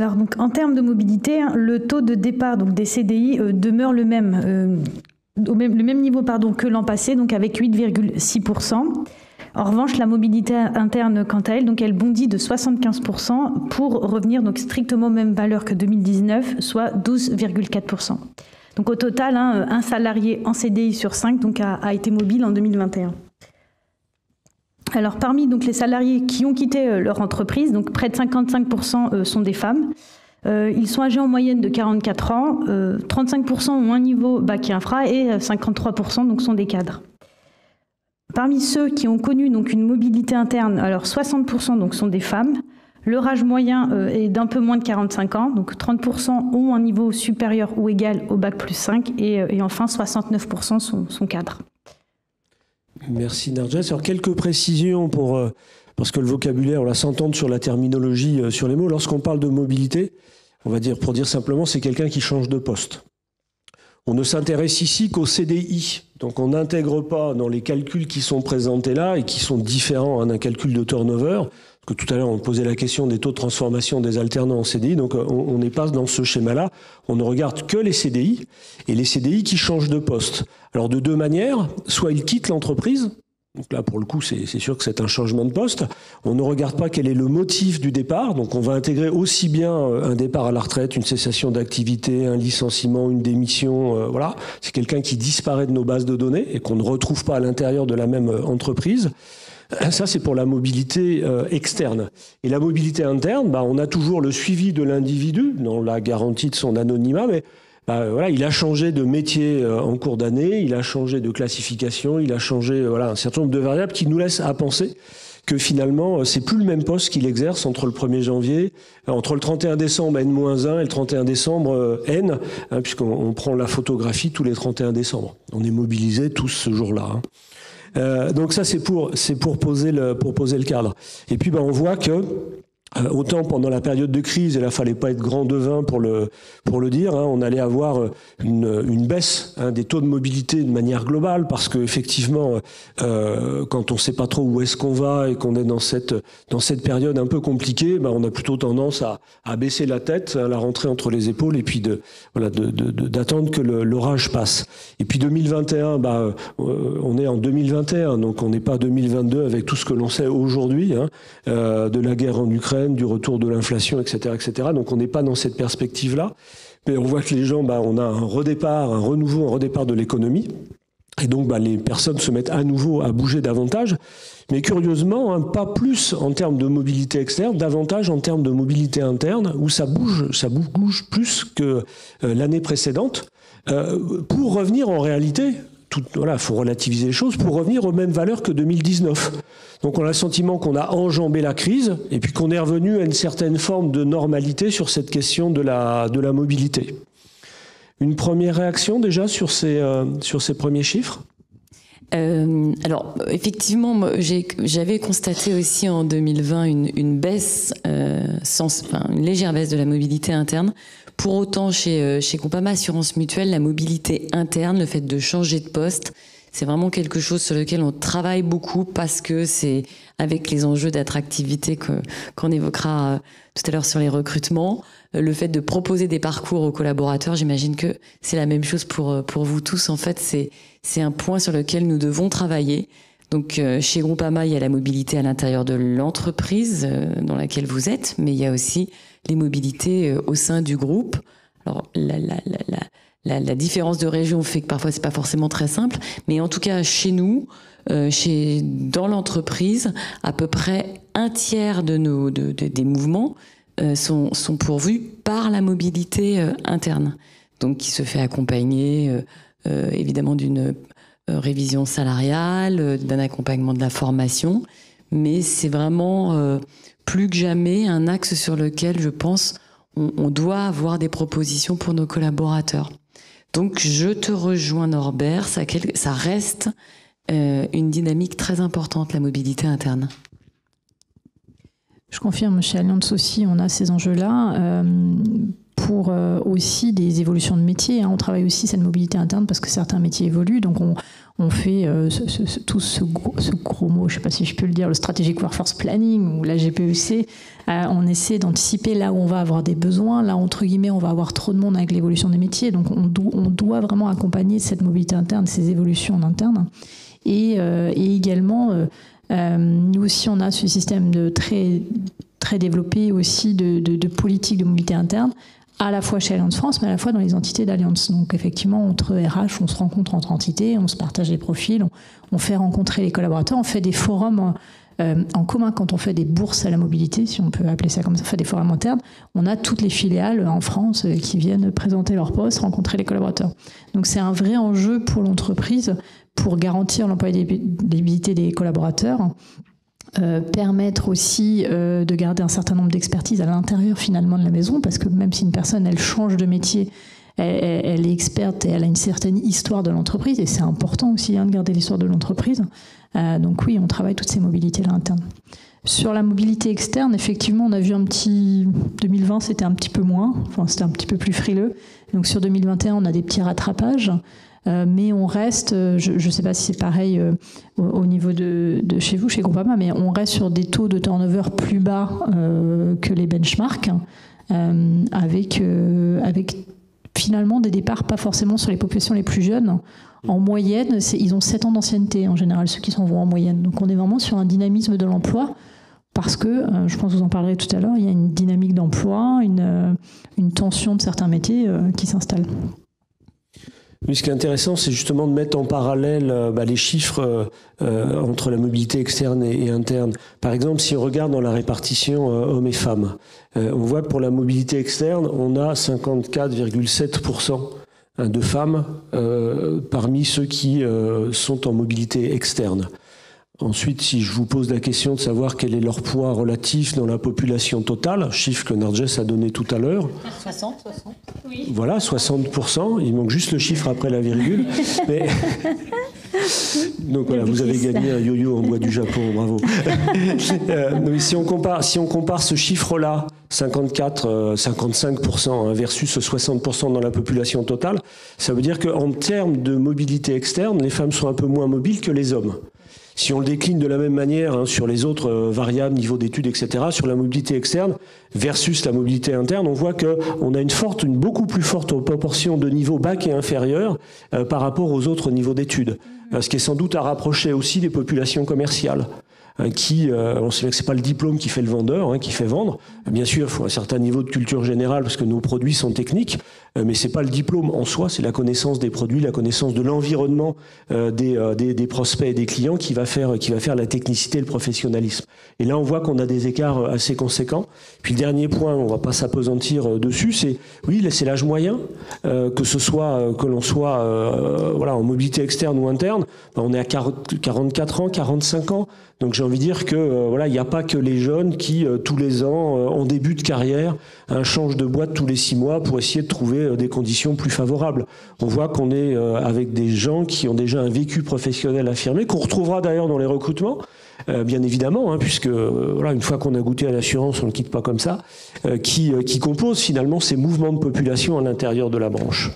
Alors, donc, en termes de mobilité, le taux de départ donc, des CDI demeure le même niveau que l'an passé, donc avec 8,6%. En revanche, la mobilité interne, quant à elle, donc elle bondit de 75% pour revenir donc strictement aux mêmes valeurs que 2019, soit 12,4%. Donc au total, un salarié en CDI sur 5 donc, a été mobile en 2021. Alors parmi donc, les salariés qui ont quitté leur entreprise, donc près de 55% sont des femmes. Ils sont âgés en moyenne de 44 ans, 35% ont un niveau bac et infra et 53% donc, sont des cadres. Parmi ceux qui ont connu donc, une mobilité interne, alors 60% donc, sont des femmes. Leur âge moyen est d'un peu moins de 45 ans, donc 30% ont un niveau supérieur ou égal au bac plus 5 et enfin 69% sont cadres. Merci Narges. Alors quelques précisions parce que le vocabulaire, on la s'entendre sur la terminologie, sur les mots. Lorsqu'on parle de mobilité, on va dire, pour dire simplement, c'est quelqu'un qui change de poste. On ne s'intéresse ici qu'au CDI. Donc on n'intègre pas dans les calculs qui sont présentés là et qui sont différents d'un calcul de turnover. Parce que tout à l'heure, on posait la question des taux de transformation des alternants en CDI. Donc on n'est pas dans ce schéma-là. On ne regarde que les CDI et les CDI qui changent de poste. Alors de deux manières, soit ils quittent l'entreprise. Donc là, pour le coup, c'est sûr que c'est un changement de poste. On ne regarde pas quel est le motif du départ. Donc on va intégrer aussi bien un départ à la retraite, une cessation d'activité, un licenciement, une démission. Voilà, c'est quelqu'un qui disparaît de nos bases de données et qu'on ne retrouve pas à l'intérieur de la même entreprise. Ça, c'est pour la mobilité externe. Et la mobilité interne, on a toujours le suivi de l'individu dans la garantie de son anonymat, mais voilà, il a changé de métier en cours d'année, il a changé de classification, il a changé un certain nombre de variables qui nous laissent à penser que finalement, c'est plus le même poste qu'il exerce entre le 1er janvier, entre le 31 décembre N-1 et le 31 décembre N, puisqu'on prend la photographie tous les 31 décembre. On est mobilisés tous ce jour-là. Donc ça, c'est pour poser le cadre. Et puis, on voit que autant pendant la période de crise, et là, fallait pas être grand devin pour le dire, on allait avoir une baisse des taux de mobilité de manière globale, parce que effectivement, quand on sait pas trop où est-ce qu'on va et qu'on est dans cette période un peu compliquée, on a plutôt tendance à baisser la tête, à la rentrer entre les épaules, et puis d'attendre que l'orage passe. Et puis 2021, on est en 2021, donc on n'est pas 2022 avec tout ce que l'on sait aujourd'hui, de la guerre en Ukraine, du retour de l'inflation, etc., etc. Donc on n'est pas dans cette perspective-là. Mais on voit que les gens, on a un redépart de l'économie. Et donc les personnes se mettent à nouveau à bouger davantage. Mais curieusement, pas plus en termes de mobilité externe, davantage en termes de mobilité interne, où ça bouge plus que l'année précédente, pour revenir en réalité... il faut relativiser les choses pour revenir aux mêmes valeurs que 2019. Donc on a le sentiment qu'on a enjambé la crise et puis qu'on est revenu à une certaine forme de normalité sur cette question de la mobilité. Une première réaction déjà sur ces premiers chiffres ? Alors effectivement, j'avais constaté aussi en 2020 une baisse, une légère baisse de la mobilité interne. Pour autant, chez Groupama Assurance Mutuelle, la mobilité interne, le fait de changer de poste, c'est vraiment quelque chose sur lequel on travaille beaucoup, parce que c'est avec les enjeux d'attractivité qu'on évoquera tout à l'heure sur les recrutements, le fait de proposer des parcours aux collaborateurs. J'imagine que c'est la même chose pour vous tous. En fait, c'est un point sur lequel nous devons travailler. Donc chez Groupama, il y a la mobilité à l'intérieur de l'entreprise dans laquelle vous êtes, mais il y a aussi les mobilités au sein du groupe. Alors la différence de région fait que parfois c'est pas forcément très simple, mais en tout cas chez nous, dans l'entreprise, à peu près un tiers des mouvements sont pourvus par la mobilité interne, donc qui se fait accompagner évidemment d'une révision salariale, d'un accompagnement de la formation, mais c'est vraiment plus que jamais un axe sur lequel, je pense, on doit avoir des propositions pour nos collaborateurs. Donc je te rejoins Norbert, ça reste une dynamique très importante, la mobilité interne. Je confirme, chez Allianz aussi, on a ces enjeux-là. pour aussi des évolutions de métiers. On travaille aussi cette mobilité interne parce que certains métiers évoluent. Donc on fait ce gros mot, je ne sais pas si je peux le dire, le Strategic Workforce Planning ou la GPEC. On essaie d'anticiper là où on va avoir des besoins, là entre guillemets on va avoir trop de monde avec l'évolution des métiers. Donc on doit vraiment accompagner cette mobilité interne, ces évolutions en interne. Et également, nous aussi on a ce système très développé aussi de politique de mobilité interne, à la fois chez Allianz France, mais à la fois dans les entités d'Allianz. Donc effectivement, entre RH, on se rencontre entre entités, on se partage les profils, on fait rencontrer les collaborateurs, on fait des forums en commun quand on fait des bourses à la mobilité, si on peut appeler ça comme ça, on fait des forums internes. On a toutes les filiales en France qui viennent présenter leurs postes, rencontrer les collaborateurs. Donc c'est un vrai enjeu pour l'entreprise pour garantir l'employabilité des collaborateurs. Permettre aussi de garder un certain nombre d'expertises à l'intérieur finalement de la maison, parce que même si une personne elle change de métier, elle est experte et elle a une certaine histoire de l'entreprise, et c'est important aussi de garder l'histoire de l'entreprise. Donc oui, on travaille toutes ces mobilités-là internes. Sur la mobilité externe, effectivement, on a vu 2020, c'était un petit peu moins, c'était un petit peu plus frileux. Donc sur 2021, on a des petits rattrapages. Mais on reste, je ne sais pas si c'est pareil au niveau de chez vous, chez Groupama, mais on reste sur des taux de turnover plus bas que les benchmarks, avec finalement des départs pas forcément sur les populations les plus jeunes. En moyenne, ils ont 7 ans d'ancienneté en général, ceux qui s'en vont en moyenne. Donc on est vraiment sur un dynamisme de l'emploi, parce que, je pense que vous en parlerez tout à l'heure, il y a une dynamique d'emploi, une tension de certains métiers qui s'installe. Oui, ce qui est intéressant, c'est justement de mettre en parallèle les chiffres entre la mobilité externe et interne. Par exemple, si on regarde dans la répartition hommes et femmes, on voit que pour la mobilité externe, on a 54,7% de femmes parmi ceux qui sont en mobilité externe. Ensuite, si je vous pose la question de savoir quel est leur poids relatif dans la population totale, chiffre que Narges a donné tout à l'heure. 60, oui. Voilà, 60%. Il manque juste le chiffre après la virgule. Mais... Donc voilà, vous avez gagné un yo-yo en bois du Japon, bravo. Si on compare ce chiffre-là, 55% versus 60% dans la population totale, ça veut dire qu'en termes de mobilité externe, les femmes sont un peu moins mobiles que les hommes. Si on le décline de la même manière sur les autres variables, niveau d'études, etc., sur la mobilité externe versus la mobilité interne, on voit qu'on a une beaucoup plus forte proportion de niveaux bac et inférieur par rapport aux autres niveaux d'études. Ce qui est sans doute à rapprocher aussi des populations commerciales. On sait bien que c'est pas le diplôme qui fait le vendeur, qui fait vendre. Bien sûr, il faut un certain niveau de culture générale parce que nos produits sont techniques, mais c'est pas le diplôme en soi, c'est la connaissance des produits, la connaissance de l'environnement des prospects et des clients qui va faire la technicité et le professionnalisme. Et là, on voit qu'on a des écarts assez conséquents. Puis le dernier point, on va pas s'apesantir dessus, c'est l'âge moyen, que l'on soit en mobilité externe ou interne, on est à 44 ans, 45 ans. Donc j'ai envie de dire que il n'y a pas que les jeunes qui tous les ans en début de carrière changent de boîte tous les 6 mois pour essayer de trouver des conditions plus favorables. On voit qu'on est avec des gens qui ont déjà un vécu professionnel affirmé, qu'on retrouvera d'ailleurs dans les recrutements, bien évidemment, puisque une fois qu'on a goûté à l'assurance, on ne le quitte pas comme ça, qui composent finalement ces mouvements de population à l'intérieur de la branche.